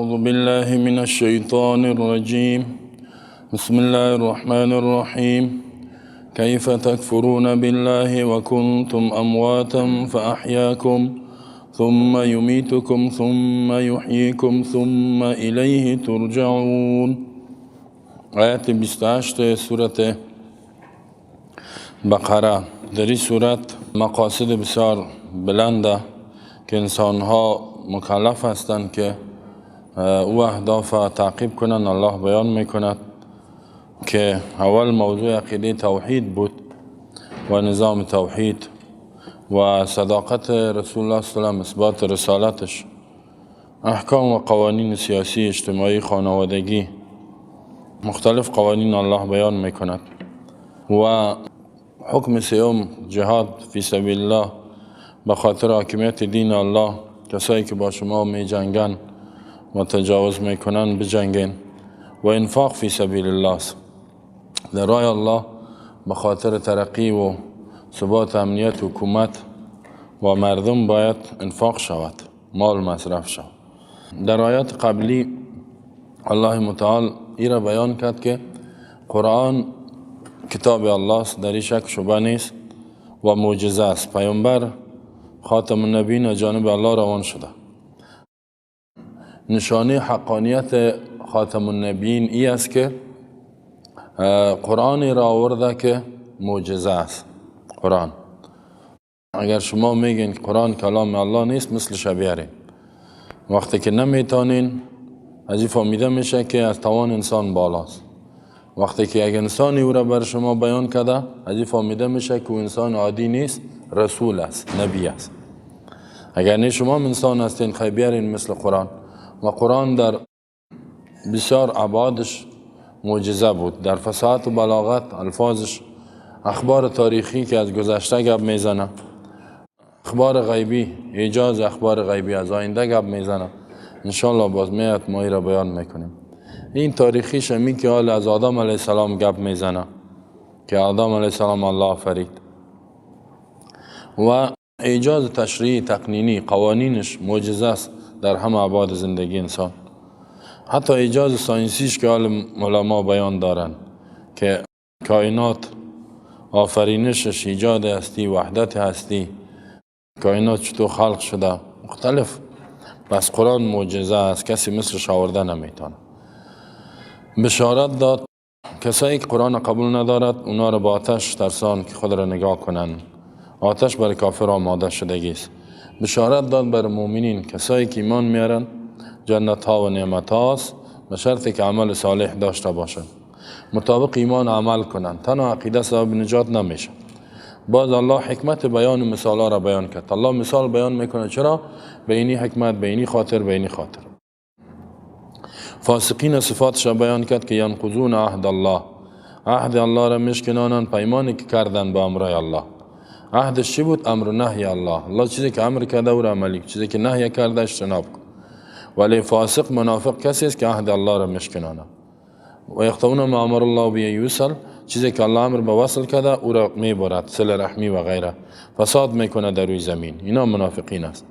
أعوذ بالله من الشيطان الرجيم. بسم الله الرحمن الرحيم. كيف تكفرون بالله وكنتم أمواتا فأحياكم ثم يميتكم ثم يحييكم ثم إليه ترجعون. آیت 28 سورة بقره. در این سورت مقاصد بسیار بلنده که انسانها مکلف هستند که او اهداف تعقیب کنند. الله بیان میکند که اول موضوع عقیده توحید بود و نظام توحید و صداقت رسول الله صلی الله علیه و اثبات رسالتش، احکام و قوانین سیاسی، اجتماعی، خانوادگی، مختلف قوانین الله بیان میکند و حکم سیوم جهاد فی سبیل الله به خاطر حاکمیت دین الله. کسایی که با شما می جنگن و تجاوز میکنن بجنگین. و انفاق فی سبیل الله، در راه الله به خاطر ترقی و ثبات امنیت حکومت و مردم باید انفاق شود، مال مصرف شود. در آیات قبلی الله متعال این را بیان کرد که قرآن کتاب الله است، در این شک شبه نیست و معجزه است. پیامبر خاتم النبیین از جانب الله روان شده. نشانه حقانیت خاتم النبیین ای است که قرآن را آورده که معجزه است. قرآن اگر شما میگین قرآن کلام الله نیست، مثلش بیارین. وقتی که نمیتونین، از این فهمیده میشه که از توان انسان بالاست. وقتی که یک انسانی او را بر شما بیان کرده، از این فهمیده میشه که او انسان عادی نیست، رسول است، نبی است. اگر نه شما انسان هستین، خیلی بیارین مثل قرآن. و قرآن در بسیار ابعادش معجزه بود، در فصاحت و بلاغت الفاظش، اخبار تاریخی که از گذشته گپ میزنه، اخبار غیبی، ایجاز اخبار غیبی از آینده گپ میزنه. انشاءالله باز میاد ما را بیان میکنیم. این تاریخیش همی که حال از آدم علیه السلام گپ میزنه که آدم علیه السلام الله آفرید. و ایجاز تشریعی تقنینی قوانینش معجزه است در همه ابعاد زندگی انسان. حتی ایجاز ساینسیش که حال علما بیان دارن که کائنات آفرینشش، ایجاد هستی، وحدت هستی، کائنات چطور خلق شده، مختلف. بس قرآن معجزه است، کسی مثلش آورده نمیتونه. بشارت داد کسایی که قرآن قبول ندارد اونا را با آتش ترسان که خود را نگاه کنن. آتش برای کافر آماده شدگی است. بشارت داد بر مؤمنین کسایی که ایمان میارن جنت ها و نعمت هاست، به شرطی که عمل صالح داشته باشن، مطابق ایمان عمل کنن. تنها عقیده سبب نجات نمیشه. باز الله حکمت بیان مثال ها را بیان کرد. الله مثال بیان میکنه. چرا؟ به اینی حکمت، به اینی خاطر، به اینی خاطر. فاسقین صفاتش را بیان کرد که ینقضون عهد الله، عهد الله را مشکنانند، پیمانی که کردن با امرای الله. عهدش چی بود؟ امر و نهی الله. الله چیزی که امر کرده او را عملی، چیزی که نهی کرده اجتناب کن. ولی فاسق منافق کسی است که عهد الله را مشکنانه. و یقطعون ما امر الله به یوصل، چیزی که الله امر به وصل کرده او را میبرد، صله رحمی و غیره، فساد میکنه در روی زمین. اینا منافقین است.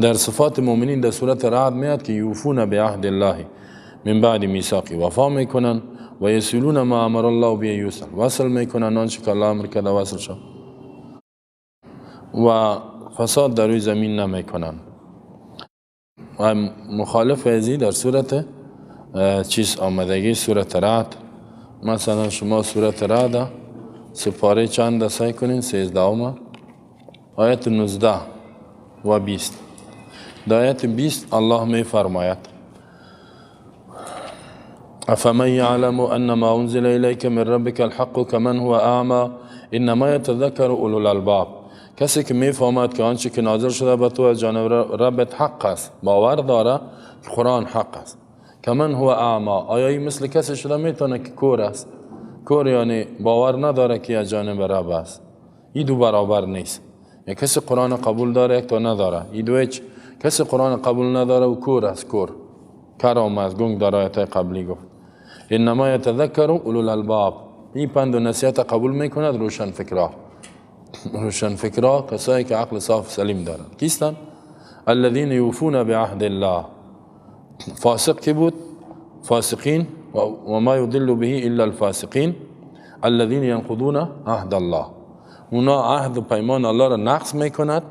در صفات مؤمنین در سورت رعد میاد که یوفون بعهد الله من بعد میثاقه، وفا میکنن و یصلون ما امر الله به یوصل، وصل میکنن آنچه که الله امر کرده وصل شد و فساد در روی زمین نمیکنن. و مخالف ازی در سورت چیز آمدگی سورت رعد. مثلا شما سورت رعد سپاره چند سعی کنین؟ 13 آیت 19 و 20. در آیت 20 الله می فرماید افمن یعلم انما انزل الیک من ربک الحق کمن هو اعمی انما یتذکر اولو الالباب. کسی که می فهمد که آنچه که نازل شده به تو از جانب ربت حق است، باور داره که قرآن حق است. کمن هو اعمی، آیا این مثل کسی شده میتونه که کور است؟ کور یعنی باور نداره که از جانب رب است. این دو برابر نیست. یک کسی قرآن قبول داره، یک تا نداره. این دو هیچ. کسی قرآن قبول نداره و کور است. کور کرام از گنگ در آیت قبلی گفت انما یتذکر اولو الالباب. این پند و نصیحت قبول میکند روشن فکرها. روشن فکرها کسایی که عقل صاف سلیم دارند. کیستن؟ الذين يوفون بعهد الله، فاسق کی بود؟ فاسقین و ما یضل به الا الفاسقین الذين ينقضون عهد الله. اونا عهد و پیمان الله را نقض میکند.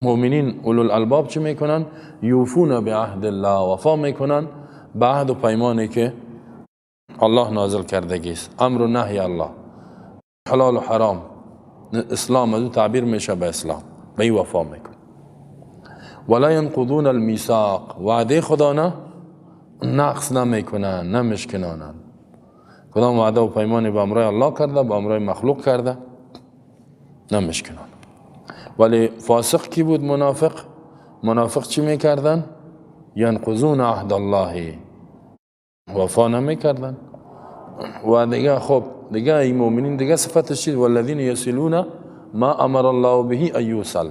مؤمنین اولو الالباب چی میکنن؟ یوفون به عهد الله، وفا میکنن به عهد و پیمانی که الله نازل کردگی است. امر و نهی الله، حلال و حرام، اسلام از او تعبیر میشه به اسلام، به این وفا میکن. ولا ينقضون الميثاق، وعده خدا نه نقص نمیکنن، نمیشکنانن. کدام وعده و پیمانی با امرای الله کرده، با امرای مخلوق کرده، نمیشکنن. ولی فاسق کی بود؟ منافق. منافق چی میکردن؟ ینقضون عهد الله، وفا نمیکردن. و دیگه خب دیگه این مؤمنین دیگه صفتش چیه؟ والذین یصلون ما امر الله به ان یوصل،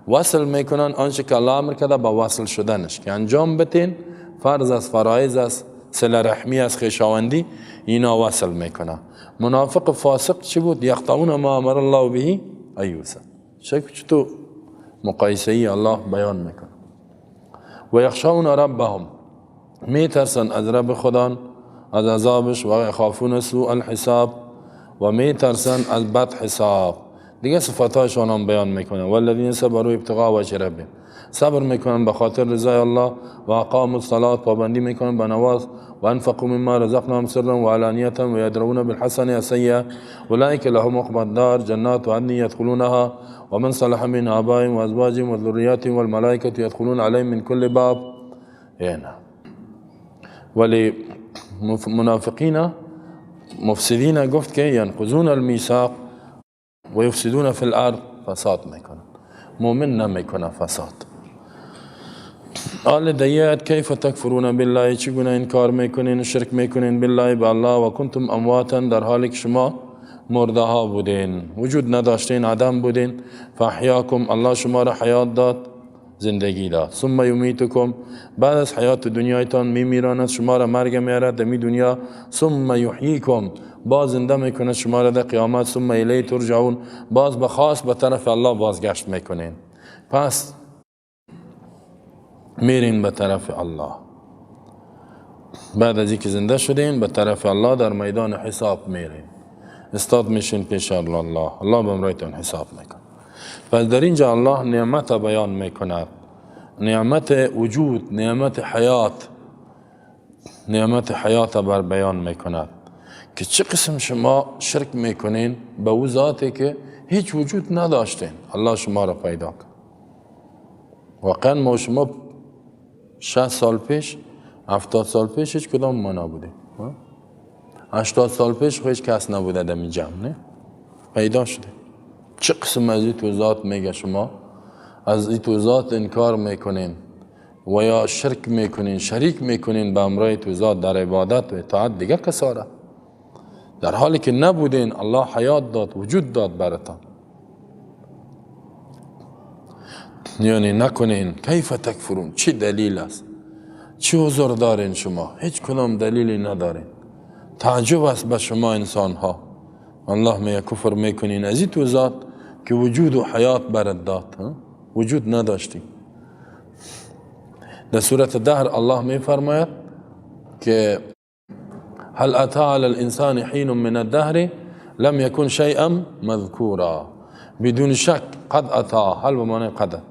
وصل میکنن آنچه که الله امر کرده با وصل شدنش که انجام بدین. فرض از فرایض است، صله رحمی از خویشاوندی، اینا وصل میکنه. منافق فاسق چی بود؟ یقطعون ما امر الله به ان یوصل. چطور مقایسه ای الله بیان میکنه. و یخشون ربهم، میترسن از رب خدا، از عذابش. و یخافون سوء الحساب، و میترسن از بد حساب. دیگه صفاتاشون هم بیان میکنه. والذین صبروا ابتغاء وجه ربهم، صبر میکنن به خاطر رضای الله. و اقاموا الصلاة، پابندی میکنن به نماز. و انفقوا مما رزقناهم سرا و علانیة و یدرؤون بالحسنة السیئة اولئک لهم عقبی الدار جنات عدن يدخلونها ومن صلح من آبائهم و ازواجهم و ذریاتهم والملائکة يدخلون عليهم من كل باب. ولی منافقین مفسدین گفت که ینقضون المیثاق و یفسدون فی الارض، فساد میکنن. مؤمن نمیکنه فساد. آل دیات کیف تکفرون بالله، چگونه انکار میکنین، شرک میکنین بالله، به الله. و کنتم امواتا، در حالی که شما مرده ها بودین، وجود نداشتین، عدم بودین. فاحیاکم، الله شما را حیات داد، زندگی داد. ثم یمیتکم، بعد از حیات دنیایتان میمیراند شما را، مرگ میارد دمی دنیا. ثم یحییکم، باز زنده میکنه شما را در قیامت. ثم الیه ترجعون، باز بخواست به طرف الله بازگشت میکنین. پس میرین به طرف الله. بعد از اینکه زنده شدین به طرف الله در میدان حساب میرین، استاد میشین پیش الله. الله به امرایتون حساب میکنه. پس در اینجا الله نعمت بیان میکند، نعمت وجود، نعمت حیات، نعمت حیات بر بیان میکند که چه قسم شما شرک میکنین به او ذاتی که هیچ وجود نداشتین. الله شما را پیدا کرد. واقعا ما شما 60 سال پیش، 70 سال پیش هیچ کدام ما نبودیم. 80 سال پیش هیچ کس نبوده در می جمع، نه؟ پیدا شده. چه قسم از این توضیحات میگه شما از این توضیحات انکار میکنین و یا شرک میکنین، شریک میکنین به امرای توضیحات در عبادت و اطاعت دیگه کساره، در حالی که نبودین. الله حیات داد، وجود داد براتان. یعنی نکنین. کیف تکفرون، چی دلیل است؟ چی عذر دارین شما؟ هیچ کدام دلیلی ندارین. تعجب است به شما انسان ها. الله میگه کفر میکنین از این توضیحات که وجود و حیات برات داد، وجود نداشتی. در سورة دهر الله میفرماید که هل اتى على الانسان حين من الدهر لم يكن شيئا مذكورا. بدون شک قد اتى، هل بمعنی قد،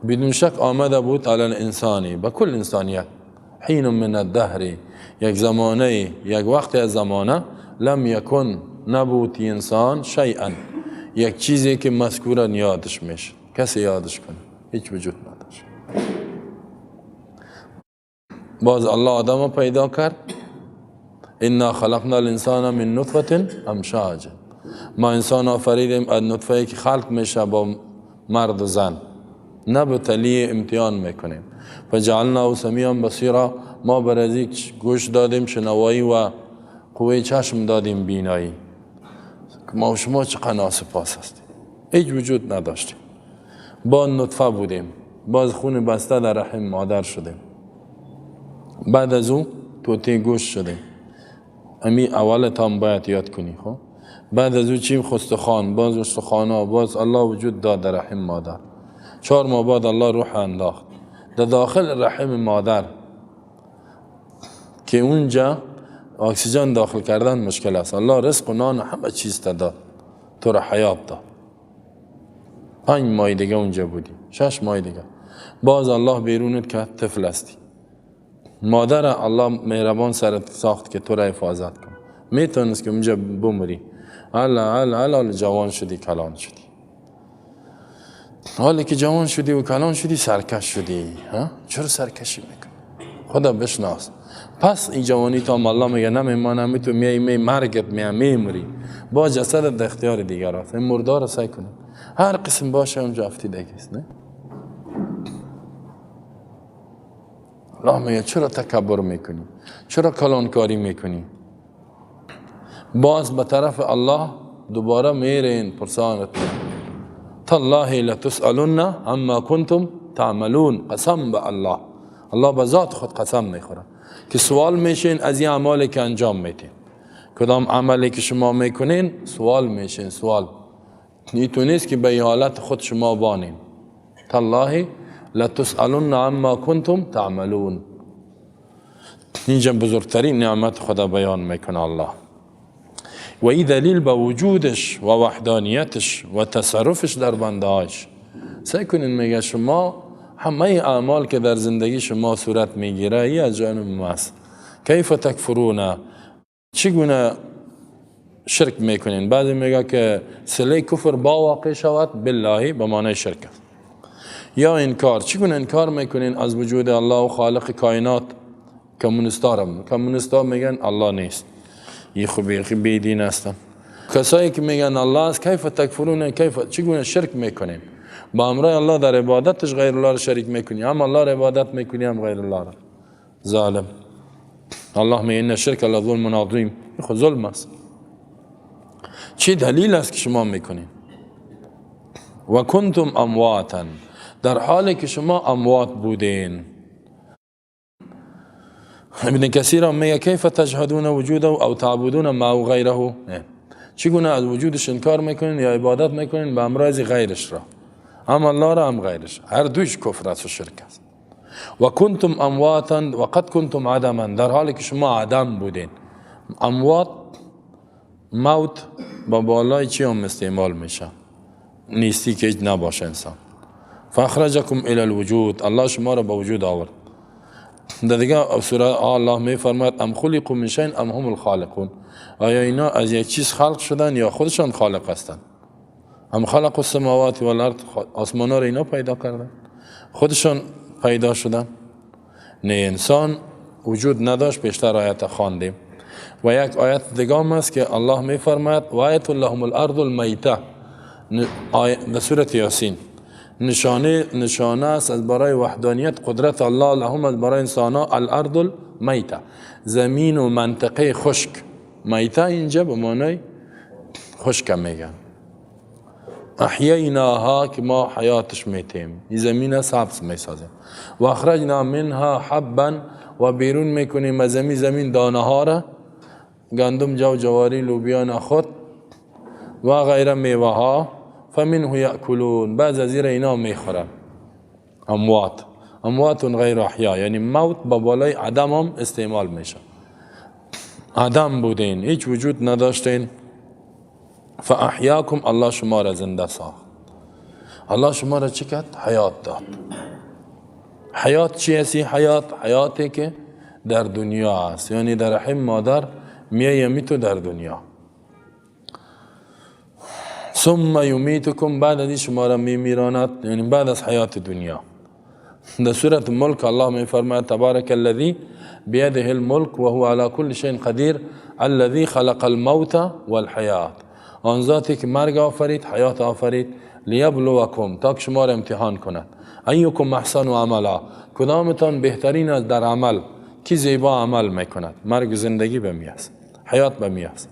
بدون شک آمده بود علی الانسانی، به کل انسانیت، حین من الدهر، یک زمانه، یک وقت از زمانه، لم یکن، نبود انسان، شیئا، یک چیزی که مذکورا یادش میشه. کسی یادش کنه؟ هیچ وجود نداشت. باز الله آدم پیدا کرد. انا خلقنا الانسان من نطفه امشاج، ما انسان آفریدیم از نطفه که خلق میشه با مرد و زن، نه به تلیه امتحان میکنیم. فجعلناه سمیعا بصیرا، ما بر از یک گوش دادیم شنوایی و قوه چشم دادیم بینایی. ما و شما چقدر ناسپاس هستیم، هیچ وجود نداشتیم، با نطفه بودیم، باز خون بسته در رحم مادر شدیم، بعد از اون توتی گوش شدیم. امی اولت هم باید یاد کنی. خب بعد از اون چیم؟ خستخان، باز استخوانا، باز الله وجود داد در رحم مادر. 4 ماه بعد الله روح انداخت. در داخل رحم مادر که اونجا اکسیژن داخل کردن مشکل است. الله رزق و نان همه چیز داد، تو را حیات داد. 5 ماه دیگه اونجا بودی، 6 ماه دیگه باز الله بیرونت که طفل هستی. مادر الله مهربان سرت ساخت که تو را حفاظت کن. میتونست که اونجا بمری، حالا جوان شدی کلان شدی. حالی که جوان شدی و کلان شدی سرکش شدی. چرا سرکشی میکنی؟ خدا بشناس. پس این جوانی تا الله میگه نمیمانم، تو می مرگت میمری، با جسدت در اختیار دیگر است. این مردار رو سعی کنید هر قسم باشه اونجا افتیدگی است. نه الله میگه چرا تکبر میکنی؟ چرا کلانکاری میکنی؟ باز به طرف الله دوباره میرین پرسانت تالله لتسألن عما کنتم تعملون. قسم به الله، الله به ذات خود قسم میخوره که سوال میشین از این اعمالی که انجام میدین. کدام عملی که شما میکنین سوال میشین. سوال نیتو نیست که به حالت خود شما بانین. تالله لتسألن عما کنتم تعملون. اینجا بزرگترین نعمت خدا بیان میکنه الله و این دلیل به وجودش و وحدانیتش و تصرفش در بندهاش. سعی کنین میگه شما همه اعمال که در زندگی شما صورت میگیره ای از جانب ماست. کیف تکفرون، چگونه شرک میکنین؟ بعضی میگه که صله کفر با واقع شود بالله به معنی شرک است. یا انکار، چگونه انکار میکنین از وجود الله و خالق کائنات؟ کمونستا میگن الله نیست، یه خوبی بیدین هستن. کسایی که میگن الله است کیف تکفرون، چگونه شرک میکنین؟ با امر الله در عبادتش غیر الله را شریک میکنی، هم الله را عبادت میکنی هم غیر الله را. ظالم. الله میگه ان الشرک لظلم عظیم. خود ظلم است. چه دلیل است که شما میکنین؟ و کنتم امواتا، در حالی که شما اموات بودین. ابن کثیر هم میگه کیف تجحدون وجوده او تعبدون معه غیره، چگونه از وجودش انکار میکنین یا عبادت میکنین به امراض غیرش را، هم الله را هم غیرش. هر دویش کفر است و شرک است. و کنتم امواتا و قد کنتم عدما، در حالی که شما عدم بودین. اموات موت با بالای چی هم استعمال میشه؟ نیستی که هیچ نباشه انسان. فاخرجکم الی الوجود، الله شما را به وجود آورد. در دیگه سوره الله می فرماید ام خلقوا من شیء ام هم الخالقون، آیا اینا از یک چیز خلق شدن یا خودشان خالق هستند؟ ام خلقوا السماوات والارض، آسمان ها را اینا پیدا کردن؟ خودشان پیدا شدن؟ نه، انسان وجود نداشت. پیشتر آیت خواندیم و یک آیت دیگه هم است که الله می فرماید و آیت لهم الارض المیته، در سوره یاسین. نشانه است از برای وحدانیت قدرت الله لهم، از برای انسان ها الارض المیته، زمین و منطقه خشک. میته اینجا به معنی خشک میگن. احییناها که ما حیاتش میتیم، این زمین سبز میسازیم. و اخرجنا منها حبا، و بیرون میکنیم از زمین دانه ها را، گندم، جو، جواری، لوبیا، نخود و غیره میوه ها. فمنه یأکلون، بعض از زیر اینا میخورن. اموات غیر احیا، یعنی موت با بالای عدم هم استعمال میشه. عدم بودین، هیچ وجود نداشتین. فاحیاکم، الله شما را زنده ساخت. الله شما را چی کرد؟ حیات داد. حیات چی هستی؟ حیاتی که در دنیا است، یعنی در رحم مادر میایی تو در دنیا. ثم یمیتکم، بعد از شما را میمیراند، یعنی بعد از حیات دنیا. در سوره ملک الله می فرماید تبارک الذی بیده الملک و هو علی کل شیء قدیر الذی خلق الموت والحیات، آن ذاتی که مرگ آفرید، حیات آفرید. لیبلوکم، تا که شما را امتحان کند. ایکم احسن عملا، کدامتان بهترین است در عمل، کی زیبا عمل میکند. مرگ و زندگی به می است، حیات به می است.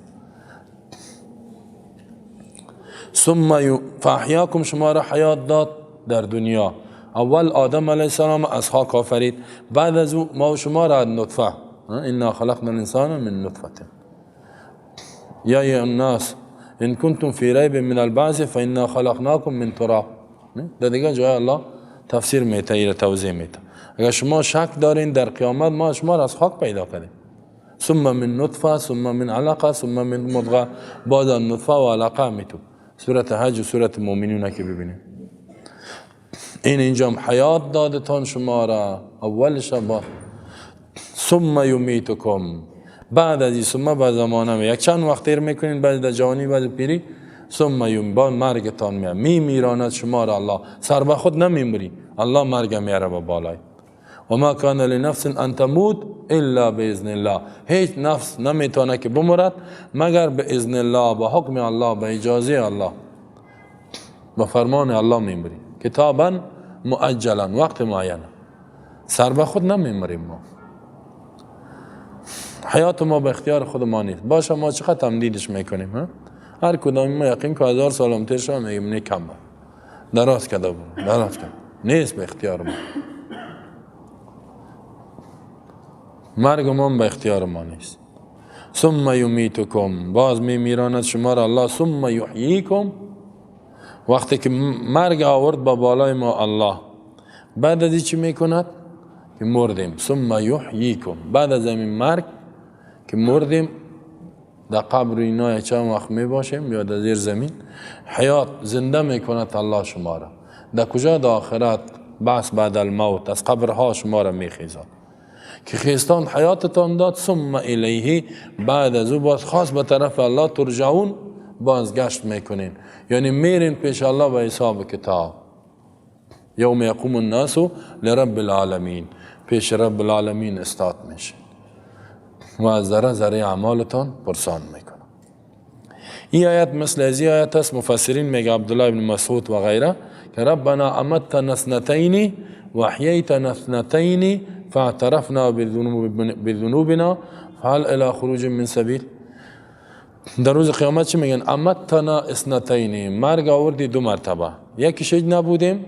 ثم فاحیاکم، شما را حیات داد در دنیا. اول آدم علیه السلام از خاک آفرید، بعد از او ما و شما را از نطفه. انا خلقنا الانسان من نطفه. یا ایها الناس ان کنتم فی ریب من البعث فانا خلقناکم من تراب. در دیگه جای الله تفسیر میته، توضیح میته. اگر شما شک دارین در قیامت، ما شما را از خاک پیدا کردیم. ثم من نطفه، ثم من علقه، ثم من مضغه، بعد نطفه و علقه میتو. سورت حج و سورت مومنون که ببینیم. این اینجا حیات دادتان شما را، اولش با ثم یمیتکم، بعد از این ثم به زمانه یک چند وقت تیر میکنین، بعد از جوانی بعد پیری، ثم یم با مرگتان میاد، میراند شما را الله، سر به خود نمیمری، الله مرگ میاره با بالای. و ما کان لنفس ان تموت الا باذن الله، هیچ نفس نمیتونه که بمرد مگر به اذن الله، به حکم الله، به اجازه الله، به فرمان الله میمری، کتابا مؤجلا، وقت معین. سر به خود نمیمریم ما، حیات ما به اختیار خود ما نیست. باشه ما چقدر تمدیدش میکنیم، هر کدام ما یقین که 1000 سالم تیر شد میگیم نه کم دراز کرده بود، دراز کرد، نیست به اختیار ما. مرگ ما به اختیار ما نیست. ثم یمیتکم، باز میراند شما را الله. ثم یحییکم، وقتی که مرگ آورد با بالای ما الله، بعد از این چی میکند؟ که مردیم. ثم یحییکم، بعد از این مرگ که مردیم در قبر اینا چند وقت می باشیم یا در زیر زمین، حیات زنده میکند الله شما را. در کجا؟ در آخرت، بعث بعد الموت، از قبرها شما را میخیزد که خیستان حیاتتان داد. ثم الیه، بعد از او باز خاص به طرف الله ترجعون، بازگشت میکنین، یعنی میرین پیش الله به حساب کتاب. یوم یقوم الناس لرب العالمین، پیش رب العالمین استاد میشه و از ذره ذره اعمالتان پرسان میکنه. این آیت مثل از این آیت است. مفسرین میگه عبدالله ابن مسعود و غیره که ربنا امتنا اثنتین و احییتنا اثنتین فاعترفنا بذنوبنا فهل الی خروج من سبیل. در روز قیامت چی میگن؟ امتنا اثنتین، مرگ آوردی 2 مرتبه، یکیش نبودیم،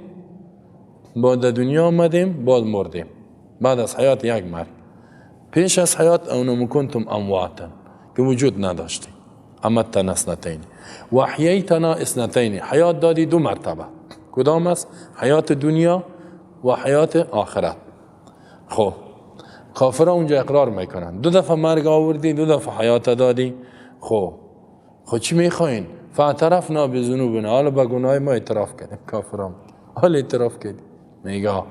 بعد دنیا آمدیم، باز مردیم، بعد از حیات یک مرگ، پیش از حیات اونم کنتم امواتا که وجود نداشتی. امتنا اثنتین و احییتنا اثنتین، حیات دادی 2 مرتبه، کدام است؟ حیات دنیا و حیات آخرت. خب کافر اونجا اقرار میکنن 2 دفعه مرگ آوردی، 2 دفعه حیات دادی. خب چی میخواین؟ فاعترفنا بذنوبنا، حالا با گناه ما اعتراف کردیم. کافران حالا اعتراف کردیم، میگه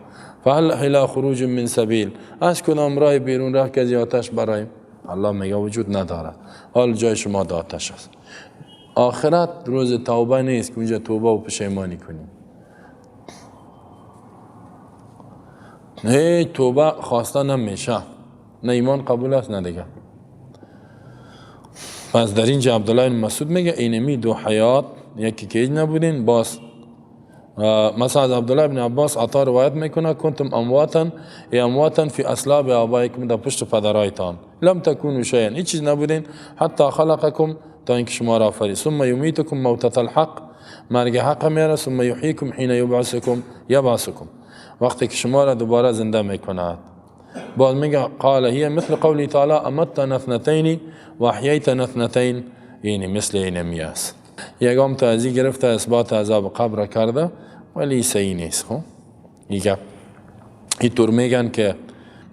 فهل الی خروج من سبیل، از کدام راه بیرون راه که از آتش برایم؟ الله میگه وجود ندارد، حال جای شما در آتش است. آخرت روز توبه نیست که اونجا توبه و پشیمانی کنیم. هیچ توبه خواسته نمیشه، نه ایمان قبول است نه دیگه. پس در اینجا عبدالله بن مسعود میگه اینمی 2 حیات، یکی که نبودین باز. مثلا از عبدالله بن عباس عطا روایت میکنه کنتم امواتا امواتا فی اصلاب آبائکم، در پشت پدرایتان، لم تکونوا شیئا، هیچ چیز نبودین، حتی خلقکم، تا اینکه شما را آفرید. ثم یمیتکم موتة الحق، مرگ حق میاره. ثم یحییکم حین یبعثکم، وقتی که شما را دوباره زنده میکند. باز میگه قال هی مثل قولی تعالی امتنا اثنتین و احییتنا اثنتین، یعنی مثل اینمی است. یکم تا ازی گرفته اثبات عذاب قبر کرده ولی صحیح نیست. خب این طور میگن که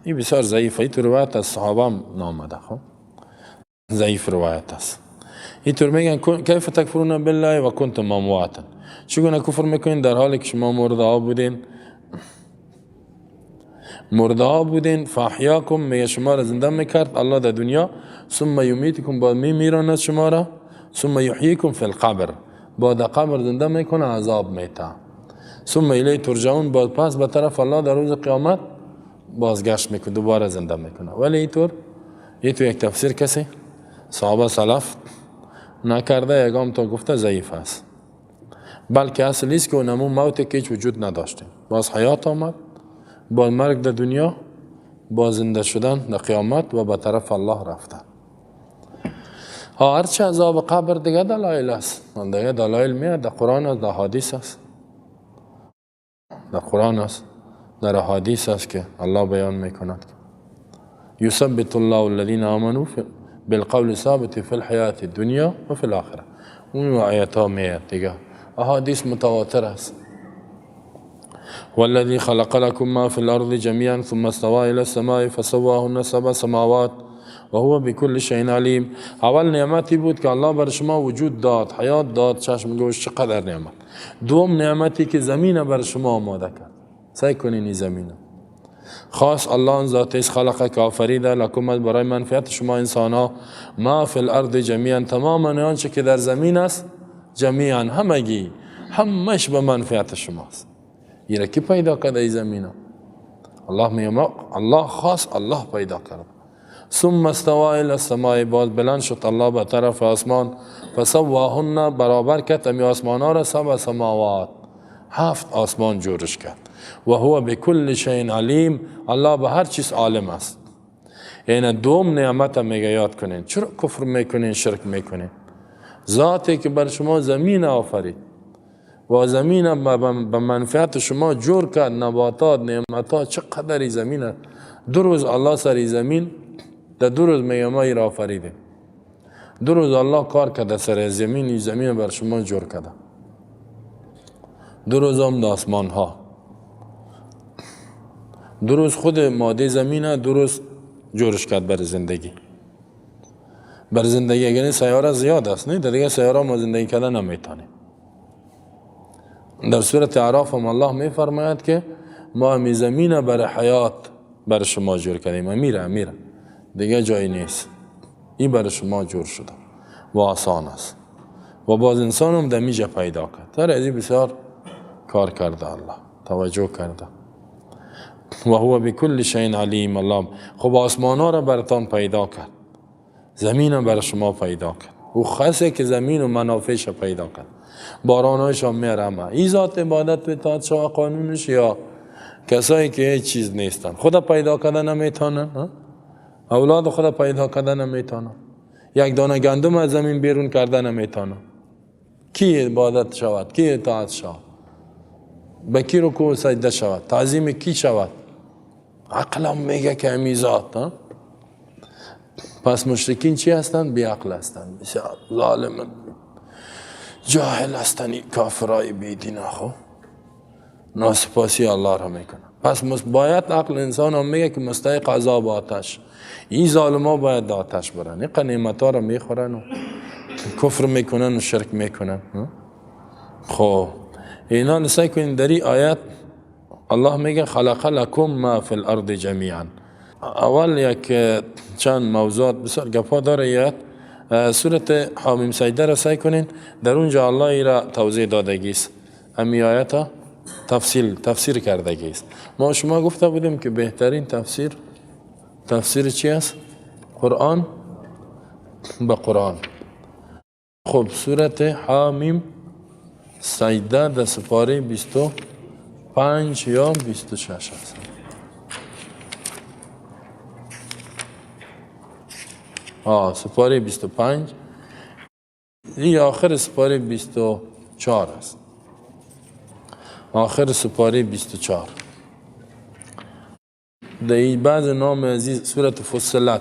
این بسیار ضعیفه، این طور روایت از صحابه هم نامده، خب ضعیف روایت است. این طور میگن کیف تکفرون بالله و کنتم امواتا، چگونه کفر میکنین در حالی که شما مرده ها بودین. فاحیاکم، میگه شما را زنده میکرد الله در دنیا. ثم یمیتکم، بعد میراند شما را. ثم یحییکم فی القبر، بعد قبر زنده میکنه، عذاب میته. ثم الیه ترجعون، بعد پس به طرف الله در روز قیامت بازگشت میکنه، دوباره زنده میکنه. ولی اینطور یک تفسیر کسی صحابه سلف نکرده، یکم تا گفته ضعیف است، بلکه اصل است که اونمون موت که هیچ وجود نداشته، باز حیات آمد، با مرگ در دنیا، با زنده شدن در قیامت و به طرف الله رفتن. هرچه عذاب قبر دیگه دلایل است، دیگه دلایل میاد در قرآن است، در حدیث است، در قرآن است، در حدیث است که الله بیان میکند یثبت الله الذین آمنوا بالقول ثابت فی الحیات الدنیا و فی الاخره. اون آیات ها میاد دیگه، احادیث متواتر است. والذی خلق لكم ما في الارض جميعا ثم استوى الى السماء فسواهن سبع سماوات وهو بكل شيء علیم. اول نعمتی بود که الله بر شما وجود داد، حیات داد، چشم گوش، چقدر نعمت. دوم نعمتی که زمین بر شما آماده کرد. سعی کنین این زمین خاص الله آن ذات است خلق که آفریده لکم برای منفعت شما انسان ها ما فی الارض جمیعا، تمام آنچه که در زمین است جمیعا، همگی، همش به منفعت شماست. این کی پیدا کرده این زمین؟ الله میگه الله خاص الله پیدا کرد. ثم استوى الى السماء، باز بلند شد الله به طرف آسمان، فسواهن برابر کرد امی آسمان ها را سبع سماوات، 7 آسمان جورش کرد. و هو بكل شيء علیم، الله به هر چیز عالم است. این دوم نعمت میگه یاد کنین. چرا کفر میکنین، شرک میکنین؟ ذاتی که بر شما زمین آفرید و زمین به منفعت شما جور کرد، نباتات، نعمتات، چقدر زمین. 2 روز الله سر زمین، در 2 روز میگه ما ای را آفریدیم. 2 روز الله کار کرده سر زمین، این زمین بر شما جور کرده. 2 روز هم آسمان ها. 2 روز خود ماده زمینه، 2 روز جورش کرد بر زندگی. بر زندگی یعنی سیاره زیاد است، نه؟ در دیگه سیاره ما زندگی کردن نمیتونیم. در سورت اعراف هم الله میفرماید که ما می زمین بر حیات بر شما جور کردیم. امیر دیگه جایی نیست، این بر شما جور شده و آسان است. و باز انسان هم دمیجه پیدا کرد. در ازی بسیار کار کرده الله، توجه کرده. و هو بكل شيء علیم. الله خب آسمان ها را برتان پیدا کرد، زمین بر شما پیدا کرد. او خاصه که زمین و منافعش پیدا کرد، بارانهایش هم میرمه. این ذات عبادت به اطاعت شما قانونش، یا کسایی که هیچ چیز نیستن، خدا پیدا کردن نمیتونن، اولاد خدا پیدا کردن نمیتونن، یک دانه گندم از زمین بیرون کردن نمیتونن. کی عبادت شود، کی اطاعت شود، به کی رکوع سجده شود، تعظیم کی شود؟ عقلم میگه که همی ذات. پس مشرکین چی هستند؟ بی عقل هستند، بسیار ظالم جاهل هستند، کافرای بی دین. خو ناسپاسی الله را میکنن. پس باید عقل انسان هم میگه که مستحق عذاب آتش، این ظالم ها باید آتش برن. این قنیمت ها را میخورن و کفر میکنن و شرک میکنن. خب اینا نسای کنین در این آیت الله میگه خلق لکم ما فی الارض جمیعا. اول یک چند موضوعات بسیار گپا داره آیت. سورت حامیم سجده را سعی کنین، در اونجا الله ای را توضیح دادگیست، امی آیت ها تفسیر کردگیست. ما شما گفته بودیم که بهترین تفسیر چی است؟ قرآن به قرآن. خب سورت حامیم سجده در سپاره 25 یا 26 است. سپاره 25 این آخر سپاره 24 است. آخر سپاره 24 در این بعض نام عزیز سورت فصلت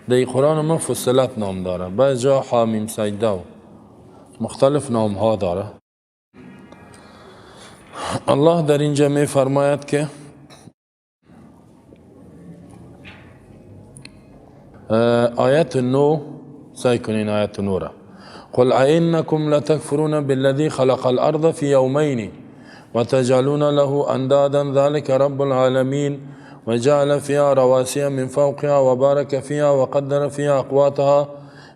در این قرآن ما فصلت نام داره، بعض جا حامیم سجده و مختلف نام ها داره. الله در اینجا می فرماید که آیت 9 سعی کنین آیت 9 را. قل اینکم لتکفرون بالذی خلق الارض فی یومین وتجعلون له اندادا ذلك رب العالمین وجعل فيها رواسي من فوقها وبارك فيها وقدر فيها أقواتها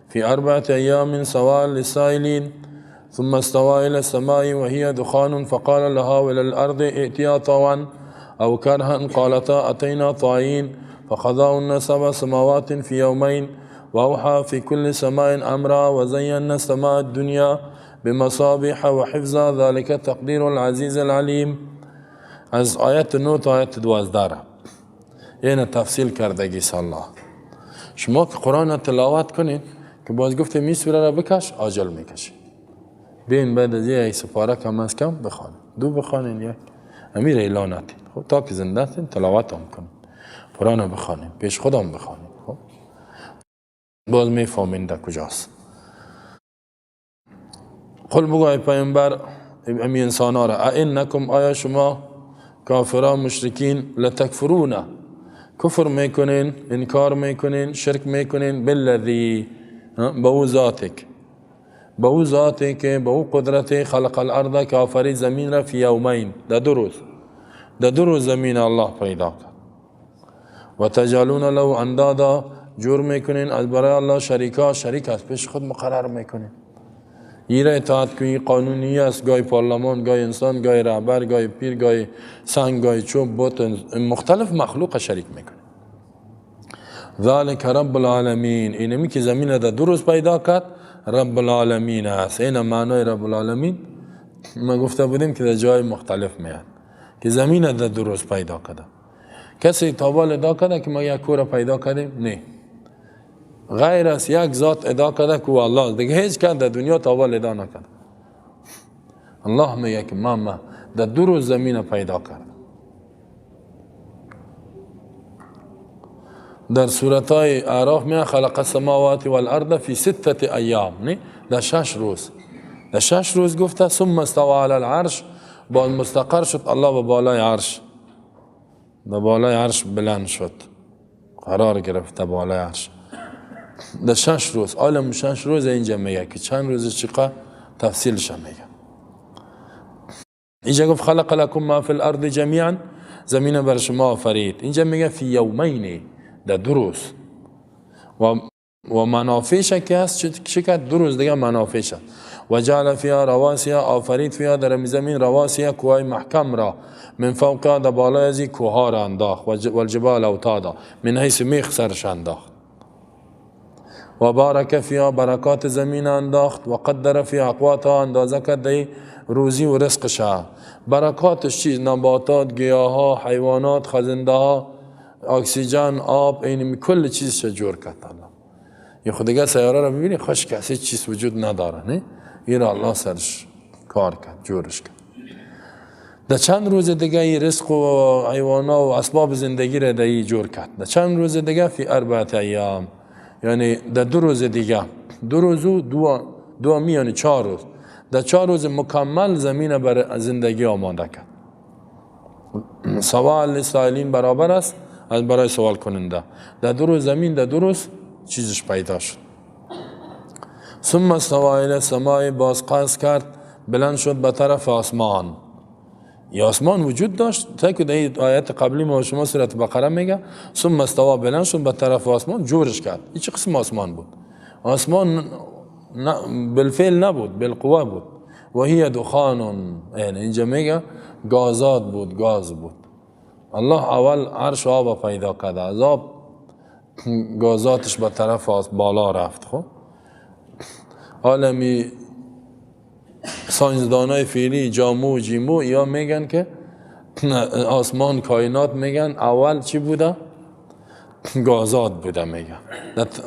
في 4 أيام سواء للسائلين ثم استوى إلى السماء وهي دخان فقال لها وإلى الأرض ائتيا طوعا أو كرها قالتا أتينا طائعين فقضاهن 7 سماوات في يومين وأوحى في كل سماء أمرها وزينا السماء الدنيا بمصابيح وحفظا ذلك تقدير العزيز العليم. از آیت 9 تا آیت 12 این تفصیل کردگی الله. شما که قرآن تلاوت کنید که باز گفتم این سوره را بکش، عاجل میکشید. بین بعد از یک سپاره کم از کم بخوانید، 2 بخوانید، یک امیر اعلان نتید. خب تا که زنده هستین تلاوت هم کنید، قرآن بخوانید، پیش خودم بخوانید. خب باز میفهمین در کجاست. قل بگو ای پیامبر امی انسان ها را اینکم آیا شما کافران مشرکین لتکفرون کفر میکنین انکار میکنین شرک میکنین بالذی به او ذاتک به او ذاتی که به او قدرت خلق الارض که آفرید زمین را فی یومین در 2 روز در 2 روز زمین الله پیدا کرد و تجعلون له اندادا جور میکنین از برای الله شریک است پیش خود مقرر میکنین ایره اطاعت کنی قانونی است گای پارلمان گای انسان گای رهبر گای پیر گای سنگ گای چوب بت مختلف مخلوق شریک میکنین ذالک رب العالمین اینمی که زمین در 2 روز پیدا کرد رب العالمین است این معنای رب العالمین ما گفته بودیم که در جای مختلف میاد که زمین در 2 روز پیدا کرده کسی تابال ادا کرده که ما یک کور پیدا کردیم نه غیر از یک ذات ادا کرده که الله دیگه هیچ کس در دنیا تابال ادا نکرده الله میگه که ما در 2 روز زمین پیدا کرد در سورتای اعراف میگه خلق السماوات والارض فی 6 ایام نه در 6 روز در 6 روز گفته ثم استوى علی العرش بعد مستقر شد الله به بالای عرش به بالای عرش بلند شد قرار گرفت بالای عرش در 6 روز عالم 6 روز اینجا میگه که چند روز چقدر تفصیلش میگه اینجا گفت خلق لكم ما فی الارض جمیعا زمین بر شما آفرید اینجا میگه فی یومین در 2 روز و منافعش که هست چه که 2 روز دیگه منافعش و جعل فیها رواسیه آفرید فیها در زمین رواسیه کوهای محکم را من فوقها در بالای ازی کوها را انداخت و الجبال اوتادا من حیث میخ سرش انداخت و بارک فیها برکات زمین انداخت و قدر فیها اقواتها اندازه کرد روزی و رزقش برکاتش چیز نباتات گیاها حیوانات خزنده ها اکسیژن آب این کل چیزش جور کرد الله یه خودگاه سیاره را ببینی خوش کسی چیز وجود نداره نه این الله سرش کار کرد جورش کرد در چند روز دیگه رزق و حیوانا و اسباب زندگی را در جور کرد در چند روز دیگه فی 4 ایام یعنی در 2 روز دیگه 2 روز و دو یعنی 4 روز در 4 روز مکمل زمین بر زندگی آماده کرد سوال لسائلین برابر است از برای سوال کننده در 2 روز زمین در 2 روز چیزش پیدا شد ثم استوى الی السماء باز قصد کرد بلند شد به طرف آسمان یا آسمان وجود داشت تا که در آیت قبلی ما شما سورت بقره میگه ثم استوى بلند شد به طرف آسمان جورش کرد این چه قسم آسمان بود آسمان بالفعل نبود بالقوه بود و هی دخان یعنی اینجا میگه گازات بود گاز بود الله اول عرش آب پیدا کرد از آب گازاتش به طرف بالا رفت خب عالمی ساینسدانای فعلی جامو و جیمو یا میگن که آسمان کائنات میگن اول چی بوده گازات بوده میگن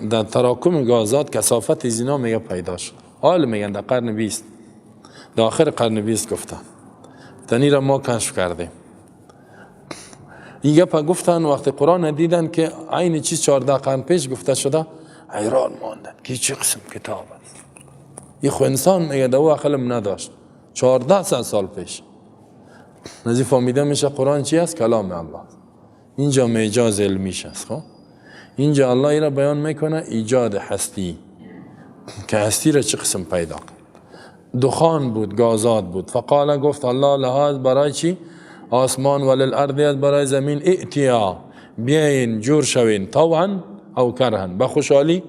در تراکم گازات کثافت از اینا میگه پیدا شد حال میگن در قرن 20 در آخر قرن 20 گفتن تنی را ما کشف کردیم این گپ گفتن وقتی قرآن دیدن که عین چیز 14 قرن پیش گفته شده حیران ماندن که چه قسم کتاب است این خو انسان میگه در او عقل نداشت 1400 سال پیش نزی فهمیده میشه قرآن چی است کلام الله اینجا معجاز علمیش است خب اینجا الله ای را بیان میکنه ایجاد هستی که هستی را چه قسم پیدا کرد دخان بود گازات بود فقال گفت الله لها برای چی آسمان وللارض برای زمین ائتیا بیاین جور شوین طوعا او کرهن به خوشحالی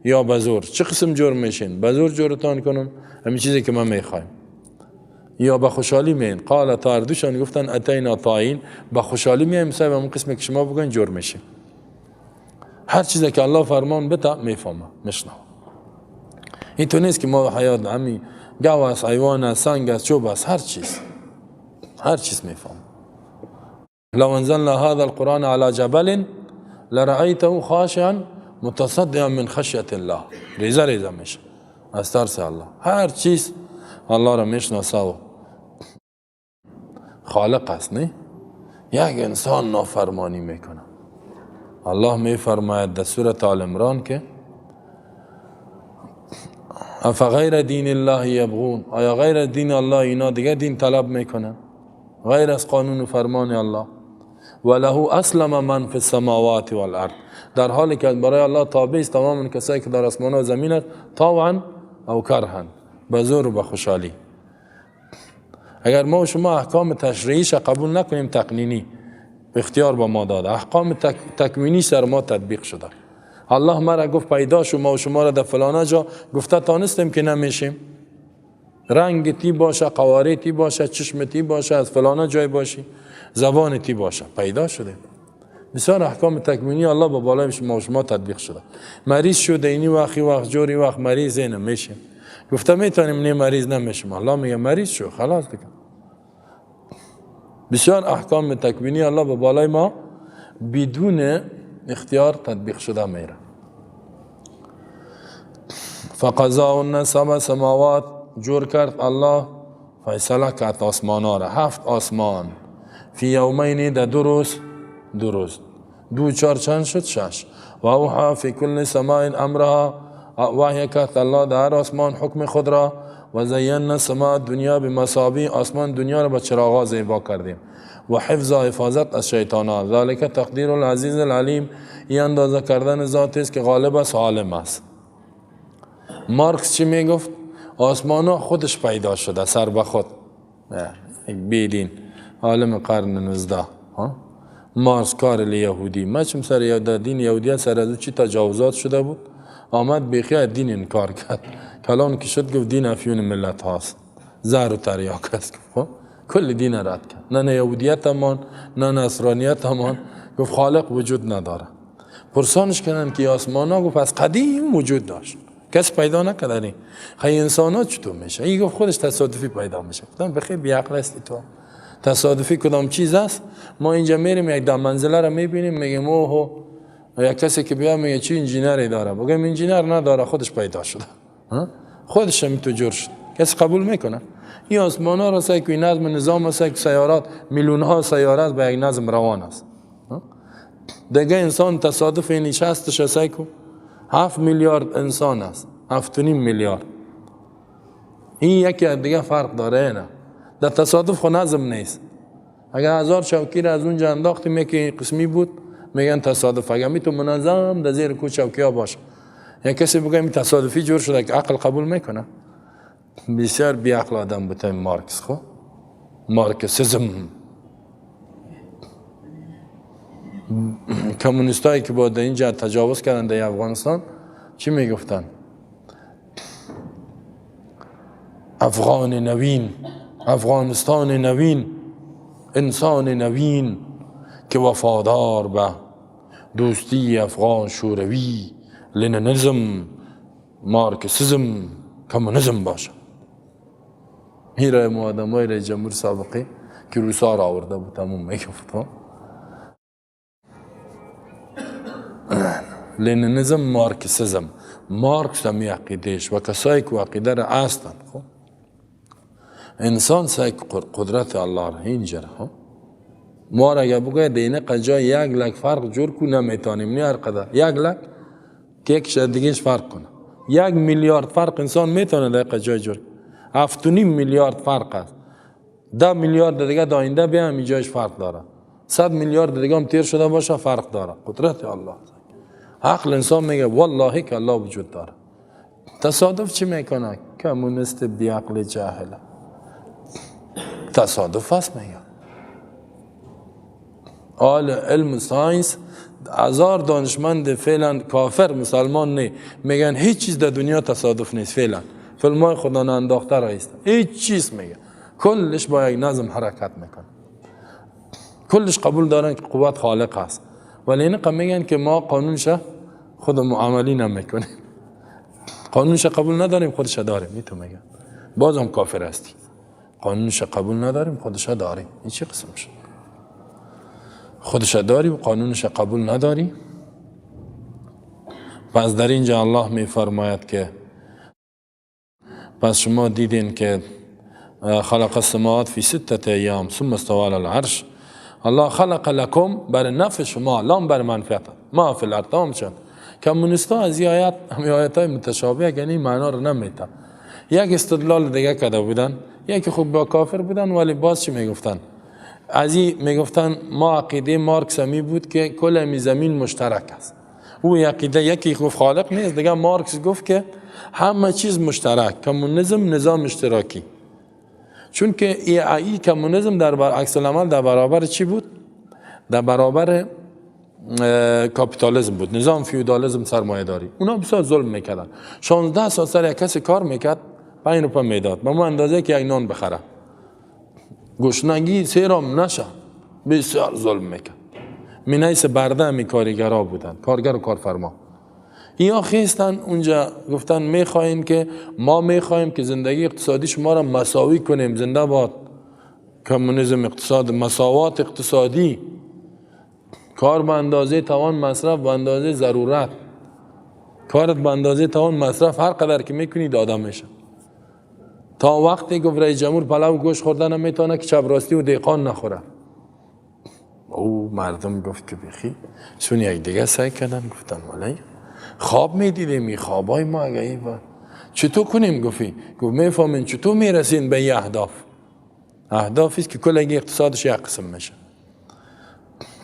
یا به زور چه قسم جور میشین به زور جورتان کنم همین چیزی که ما میخوایم یا به خوشحالی میین قال تاردوشان گفتن اتینا طائعین به خوشحالی میایم صاحب همون قسمی که شما بگین جور میشین هر چیزی که الله فرمان بده میفهمه میشنوه این تو نیست که ما حیات همین گاو است حیوان است سنگ است چوب است هر چیز میفهم لو انزلنا هذا القرآن على جبل لرأيته خاشعا متصدعا من خشية الله ریزه میشه از ترس الله هر چیز الله را میشناسه و خالق است نه یک انسان نافرمانی میکنه الله میفرماید در سورة آل عمران که افغیر دین الله یبغون، آیا غیر دین الله اینا دیگه دین طلب میکنن غیر از قانون و فرمان الله؟ وله اسلم من فی السماوات والارض، در حالی که برای الله تابع است تمام کسایی که در آسمان و زمین است، طوعا او کرها، به زور و به خوشحالی. اگر ما و شما احکام تشریعیش قبول نکنیم، تقنینی به اختیار با ما داده، احکام تکوینی سر ما تطبیق شده. الله ما را گفت پیدا شو، ما و شما را در فلانه جا گفته تانستیم که نمیشیم، رنگ تی باشه، قواره تی باشه، چشم تی باشه، از فلانه جای باشی، زبان تی باشه، پیدا شده. بسیار احکام تکوینی الله با بالای ما و شما تطبیق شده. مریض شده اینی وقت جوری وقت مریض نمیشیم، گفته میتونیم نه مریض نمیشیم، الله میگه مریض شو، خلاص دیگه. بسیار احکام تکوینی الله با بالای ما بدون اختیار تطبیق شده میره. فقضاهن سبع سماوات، جور کرد الله، فیصله کرد آسمان ها را، 7 آسمان، فی یومین، در 2 روز، 2 روز، 2 4 چند شد 6. و اوحا فی کل سماء امرها، وحی کرد الله در هر آسمان حکم خود را. و زینا سماء دنیا بمصابیح، آسمان دنیا را با چراغا زیبا کردیم. و حفظ و حفاظت از شیطانات، ذالک تقدیر العزیز العلیم، این اندازه کردن ذاتی است که غالب است، عالم است. مارکس چی میگفت؟ آسمان ها خودش پیدا شده سر به خود، بیدین عالم قرن 19. مارکس کار یهودی، ما چم سر دین یهودیت سر از چی تجاوزات شده بود، آمد بیخی دین انکار کرد، کلان که شد گفت دین افیون ملت هاست، زهر و تریاک است، کل دین رد کرد، نه یهودیت امان نه نصرانیت امان، گفت خالق وجود نداره. پرسانش کردن که آسمان ها، گفت از قدیم وجود داشت، کس پیدا نکردنی، خیلی انسان ها چطور میشه؟ این گفت خودش تصادفی پیدا میشه. گفتم بخیر بیعقل هستی تو، تصادفی کدام چیز است؟ ما اینجا میریم یک 10 منزله را میبینیم، میگیم اوه، یا کسی که بیا میگه چی انجینری داره، بگم انجینر نداره، خودش پیدا شده، خودش هم تو جور شد، کسی قبول میکنه؟ این آسمان ها را سعی که نظم نظام است که سیارات، میلیون ها سیارات به یک نظم روان است. دیگه انسان تصادف نشستش سعی که 7 میلیارد انسان است، 7.5 میلیارد. این یکی دیگه فرق داره، نه در تصادف خود نظم نیست. اگر 1000 چوکی را از اونجا انداختیم که قسمی بود، میگن تصادف. اگر می تو منظم در زیر کوچه چوکی ها باشه، یا کسی بگه می تصادفی جور شده که عقل قبول میکنه؟ بسیار بی عقل آدم بوده مارکس. خب مارکسیزم، کمونیستایی که با اینجا تجاوز کردن در افغانستان چی میگفتن؟ افغان نوین، افغانستان نوین، انسان نوین که وفادار به دوستی افغان شوروی، لنینیزم، مارکسیزم، کمونیزم باشه. این رای آدمای رئیس جمهور سابقه که روسا را آورده بود تموم میگفت. لنینیزم، مارکسیزم، مارکس هم عقیدهش و کسایی که عقیده را هستند. انسان سعی قدرت الله را اینجا را ما را اگر بگوید دینه قجا 1 لک فرق جور کو نمیتونیم، نه هر قدر 1 لک که یک شد دیگهش فرق کنه. 1 میلیارد فرق انسان میتونه در قجای جور، 7.5 میلیارد فرق است. 10 میلیارد دیگه داینده بیا هم جایش فرق داره، 100 میلیارد دیگه هم تیر شده باشه فرق داره. قدرت الله، عقل انسان میگه والله که الله وجود داره. تصادف چی میکنه؟ کمونیست بی عقل جاهله، تصادف هست میگه. آل علم ساینس 1000 دانشمند فعلا کافر مسلمان نه میگن هیچ چیز در دنیا تصادف نیست. فعلا فیلمای خدا نانداخته رایست، هیچ چیز میگه کلش با یک نظم حرکت میکنه، کلش قبول دارن که قوت خالق هست، ولی اینقدر میگن که ما قانونش خودمون عملی نمیکنیم، قانونش قبول نداریم خودش داریم. این تو میگن باز هم کافر هستی، قانونش قبول نداریم خودش داریم. این چه قسم شد؟ خودش داری و قانونش قبول نداری؟ پس در اینجا الله می فرماید که پس شما دیدین که خلق السماوات فی 6 ایام ثم استوى علی العرش. الله خلق لکم بر نفع شما، لام بر منفعت، ما فی الارض. کمونیستا از این آیات همین آیات های متشابه یعنی معنا رو نمیتا. یک استدلال دیگه کرده بودن، یکی خوب با کافر بودن ولی باز چی میگفتن؟ از این میگفتن ما عقیده مارکس همی بود که کل همی زمین مشترک است. او عقیده یکی گفت خالق نیست، دیگه مارکس گفت که همه چیز مشترک، کمونیسم نظام اشتراکی. چون که این کمونیسم در عکس العمل در برابر چی بود؟ در برابر کاپیتالیسم بود، نظام فیودالیسم سرمایه داری. اونا بسیار ظلم میکردن. 16 سال سر یک کسی کار میکرد 5 روپیه میداد، به ما اندازه که یک نان بخره، گشنگی سیرام نشه. بسیار ظلم میکرد. مینیس برده همی کارگرها بودن، کارگر و کارفرما. اینا خیستن اونجا گفتن میخواین که ما میخوایم که زندگی اقتصادی شما را مساوی کنیم. زنده باد کمونیسم، اقتصاد، مساوات اقتصادی، کار به اندازه توان، مصرف به اندازه ضرورت. کارت به اندازه توان، مصرف هر قدر که میکنی داده میشه. تا وقتی گفت رئیس جمهور پلو گوشت خوردن نمیتونه که چپ راستی و دیقان نخوره. او مردم گفت که بخی چون یک دیگه سعی کردن، گفتن ولی خواب میدیدیم، این خوابای ما اگه با چطور کنیم؟ گفت میفهمین چطور میرسین به این اهدافی است که کل اقتصادش یک قسم میشه.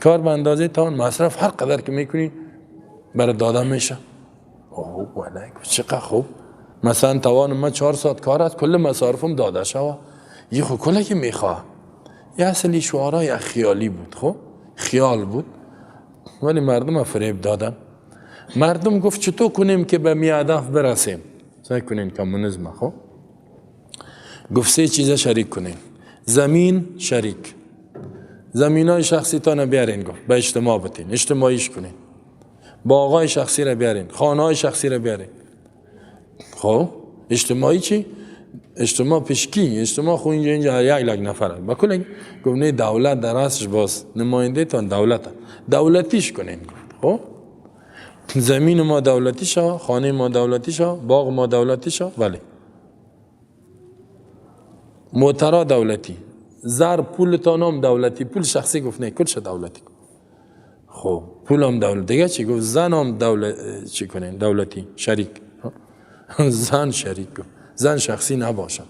کار به اندازه توان، مصرف هر قدر که میکنی برای داده میشه. اوه ولی چقدر خوب. مثلا توان ما 4 ساعت کار است، کل مصارفم داده شوه. یه خو کلی که میخواه. یه اصلی شعارهای خیالی بود. خب خیال بود ولی مردم فریب دادن. مردم گفت چطور کنیم که به می هدف برسیم؟ سعی کنین کمونیسم. خب گفت 3 چیزا شریک کنین. زمین شریک، زمینای شخصی تا بیارین، گفت به اجتماع بتین، اجتماعیش کنین. باغای شخصی را بیارین، خانه‌های شخصی را بیارین. خب اجتماعی چی؟ اجتماع پیشکی، اجتماع خو اینجا یک لگ نفره. با کل گفت نه دولت در اصلش باز نماینده تان دولتیش کنین. خب زمین ما دولتی شو، خانه ما دولتی شو، باغ ما دولتی شو. ولی موترا دولتی، زر پول تانم دولتی، پول شخصی گفت نه کلش دولتی. خب پول هم دولت دیگه چی گفت؟ زن هم دولت چی کنین؟ دولتی شریک. زن شریک گفت، زن شخصی نباشه.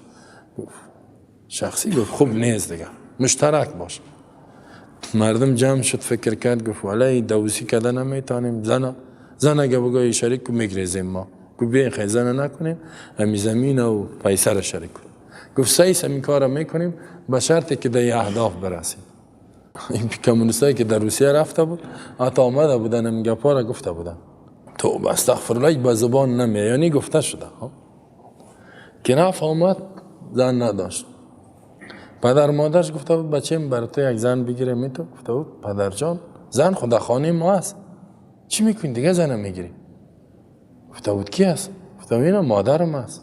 گفت شخصی گفت خوب نیست دیگه، مشترک باشه. مردم جمع شد فکر کرد، گفت ولی دوسی کردن نمیتونیم. زن اگه بگوی شریک میگریزیم ما. گفت بیاین خیلی زن نکنیم، همی زمین و پیسه را شریک کنیم. گفت سعی همین کار را میکنیم به شرطی که در اهداف برسیم. این کمونیستایی که در روسیه رفته بود حتی آمده بودن هم گپا را گفته بودن. تو استغفرالله به زبان نمیه، یعنی گفته شده. که رفت آمد زن نداشت. پدر مادرش گفته بود بچه‌م برای تو یک زن بگیره میتو؟ گفته بود پدر جان زن خدا خانه ما است، چی میکنی دیگه زن میگیری؟ گفته بود کی است؟ گفته بود اینا مادرم است،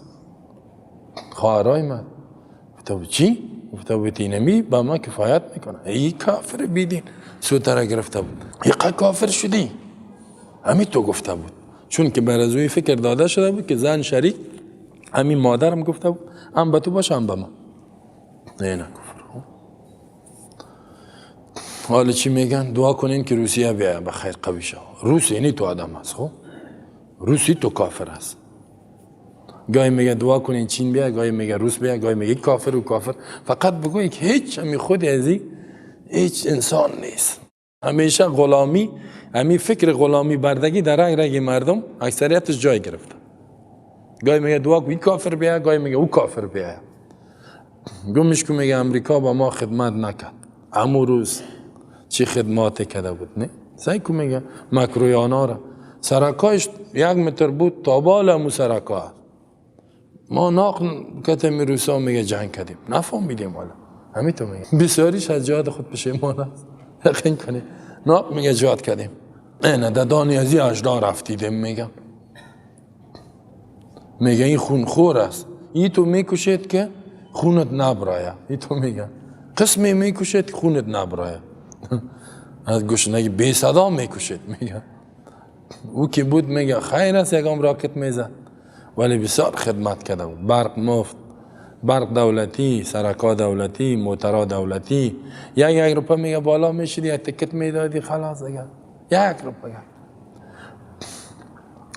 خواهرای من. گفته بود چی؟ گفته بود اینمی با ما کفایت میکنه. ای کافر بیدین سوتره گرفته بود. یقه کافر شدی؟ همین تو گفته بود. چون که بر از اوی فکر داده شده بود که زن شریک، همین مادرم گفته بود هم به تو باشه هم به ما. نه کفر. حالا چی میگن؟ دعا کنین که روسیه بیایه بخیر قوی شد. روس یعنی تو آدم هست. خب روسی تو کافر هست. گاهی میگه دعا کنین چین بیایه، گاهی میگه روس بیایه، گاهی میگه کافر و کافر. فقط بگوی که هیچ همی خود ازی هیچ انسان نیست. همیشه غلامی، همی فکر غلامی بردگی در رگ رگ مردم اکثریتش جای گرفته. گاهی میگه دعا کنین کافر بیایه، گاهی میگه او کافر بیایه. گمش که میگه امریکا با ما خدمت نکرد، امو روز چی خدمات کرده بود؟ نه سعی که میگه مکرویانا را سرکایش 1 متر بود تا بالا امو سرکای. ما ناق کتمی روسا میگه جنگ کردیم نفهمیدیم. والا همین تو میگه بسیاریش از جهاد خود پشیمان است. یقین کنی ناق میگه جهاد کردیم. نه در دانیازی اجدا رفتیدیم. میگه این خونخور است، این تو میکشید که خونت نبرایه. این تو میگه قسمی میکشید که خونت نبرایه. از گشنگی بی صدا میکشید. میگه او که بود میگه خیر است یکم راکت میزد ولی بسیار خدمت کرده بود. برق مفت، برق دولتی، سرکا دولتی، موترا دولتی. 1 روپیه میگه بالا میشید یک تکت میدادی خلاص دیگه 1 روپیه.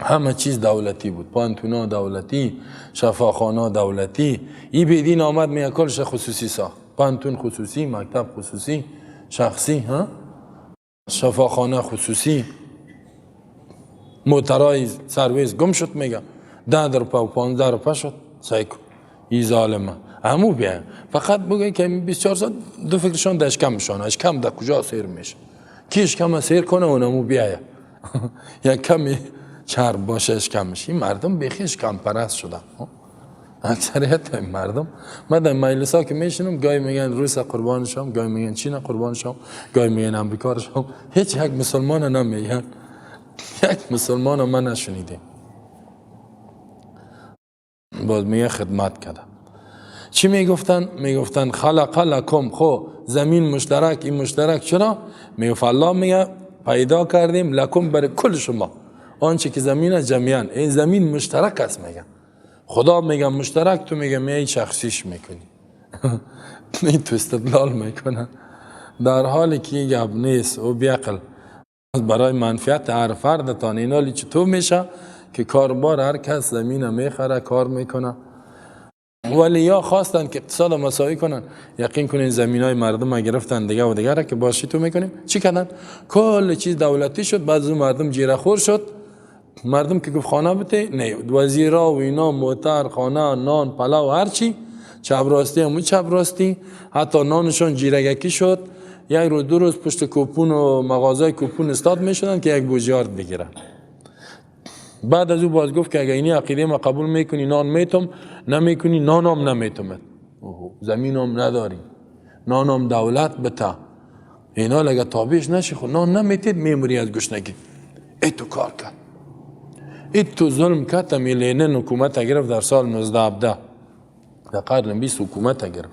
همه چیز دولتی بود، پانتونا دولتی، شفاخانه دولتی. این بیدین آمد میگه کلش خصوصی ساخت، پانتون خصوصی، مکتب خصوصی، شخصی، ها، شفاخانه خصوصی، موترای سرویس گم شد میگه 10 روپه و 15 روپه شد. سایکو این ظالمه همو بیا فقط بگه که 24 ساعت دو فکرشان در اشکم میشن. اشکم در کجا سیر میشه؟ کی اشکم سیر کنه اونمو بیایه یک کمی چرب باشه اشکم میشه. این مردم بیخی اشکم پرست شدن. اکثریت مردم من در مجلس ها که میشنم گاهی میگن روس قربانشم، گاهی میگن چین قربانشم، گاهی میگن امریکا شم. هیچ یک مسلمان نمیگن. یک مسلمان من نشنیدیم. باز میگه خدمت کرده. چی میگفتن؟ میگفتن خلق لکم، خو زمین مشترک، این مشترک چرا؟ میگفت الله میگه پیدا کردیم لکم برای کل شما آنچه که زمین جمعیاً این زمین مشترک است. میگه خدا میگه مشترک، تو میگه میای شخصیش میکنی. این تو استدلال میکنن در حالی که این گپ نیست. او بیعقل برای منفعت هر فرد تان این حالی چطور میشه که کاربار هر کس زمین میخره کار میکنه. ولی یا خواستن که اقتصاد مساوی کنن، یقین کنین زمین های مردم گرفتن دیگه و دیگه را که باشی تو میکنیم. چی کردن؟ کل چیز دولتی شد. بعض مردم جیره خور شد. مردم که گفت خانه بته نه، وزیرا و اینا موتر، خانه، نان، پلاو، هر چی چپ راستی همون چپ راستی. حتی نانشون جیرگکی شد. یک روز دو روز پشت کوپون و مغازه کوپون استاد میشدن که یک بوجیارد بگیرن. بعد از او باز گفت که اگه اینی عقیده ما قبول میکنی نان میتم، نمیکنی نانم نمیتم. زمینم نداری، نانم دولت بتا. اینا لگه تابیش نشی خود نان نمیتید میموری از گشنگی. ای تو کار کرد، ای تو ظلم کرد. لینن حکومت گرفت در سال 1917 در قرن 20 حکومت گرفت.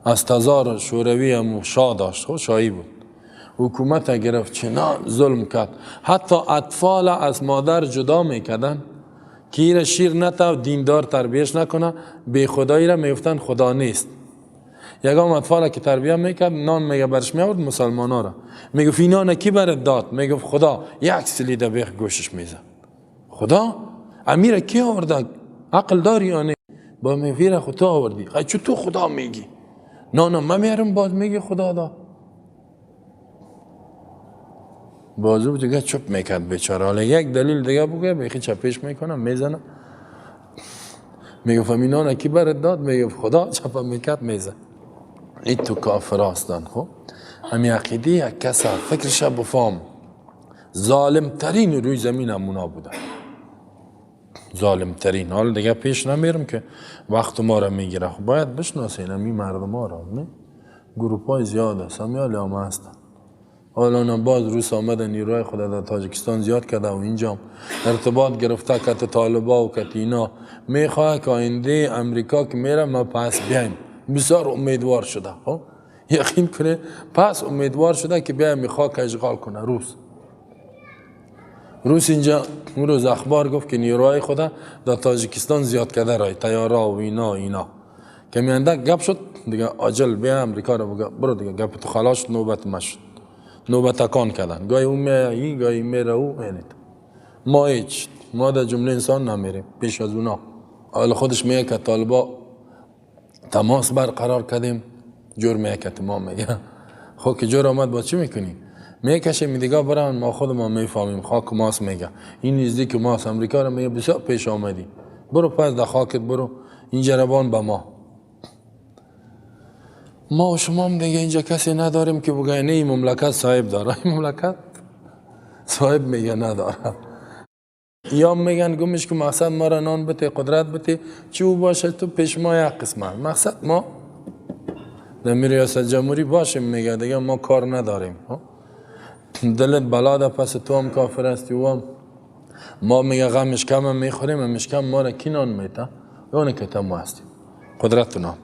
از تزار شوروی هم شاه داشت، شاهی بود. حکومت گرفت چنان ظلم کرد. حتی اطفال از مادر جدا میکردن که ایره شیر نتا دیندار تربیش نکنه، بی خدایی را میفتن خدا نیست. یکم اطفال که تربیه میکرد نان میگه برش میورد مسلمان ها را میگفت این نان کی برات داد؟ میگفت خدا. یک سلیده بیخ گوشش میزد. خدا؟ امیر کی آورده؟ عقل داری یا نه؟ با میگه خدا آوردی. چون تو خدا میگی نانم من میارم باز میگی خدا دا. بازو دیگه چپ میکرد بیچاره. حالا یک دلیل دیگه بگه بیخی چپش میکنم میزنم. میگفت این نان کی برات داد؟ میگفت خدا. چپ میکرد میزن. این تو کافر هستن. خب همین عقیده یک کس فکرش بفهم. ظالم ترین روی زمین همونا بودن، ظالم ترین. حالا دیگه پیش نمیرم که وقت ما را میگیره. خب باید بشناسین همین مردم ها را. نه گروپ های زیاد هست، همیالی هم هستن. حالا باز روس آمدن نیروهای خود در تاجیکستان زیاد کرده و اینجا ارتباط گرفته که طالبا و که اینا میخواه که آینده امریکا که میره ما پس بیایم. بسیار امیدوار شده. یقین کنه پس امیدوار شده که بیایم میخواه که اشغال کنه. روس اینجا اون روز اخبار گفت که نیروهای خود در تاجیکستان زیاد کرده رای تیارا و اینا که میانده گپ شد دیگه عاجل بیا امریکا رو بگه برو دیگه گپ تو خلاص. نوبت مشد، نوبت تکان کردن. گاهی اون میایی گاهی میره او. ما هیچ، ما در جمله انسان نمیریم پیش از اونا. حالا خودش میگه که طالبا تماس برقرار کردیم، جور میگه که ما میگه خب که جور آمد با چی میکنی؟ میکشه میدیگه برن ما خود ما میفهمیم خاک ماست. میگه این نزدیک ماست. امریکا رو میگه بسیار پیش آمدی، برو پس در خاکت برو. این جربان به ما و شما هم دیگه اینجا کسی نداریم که بگه نه این مملکت صاحب داره. این مملکت صاحب میگه نداره. یا میگن گمش که مقصد ما را نان بته، قدرت بته، چی باشه تو پیش ما یک قسمت. مقصد ما در ریاست جمهوری باشیم میگه دیگه ما کار نداریم. دلت بلاده پس تو هم کافر هستی و هم ما میگه غم مشکم هم میخوریم. مشکم ما را کی نان میته؟ اونه که ما هستیم. قدرت نام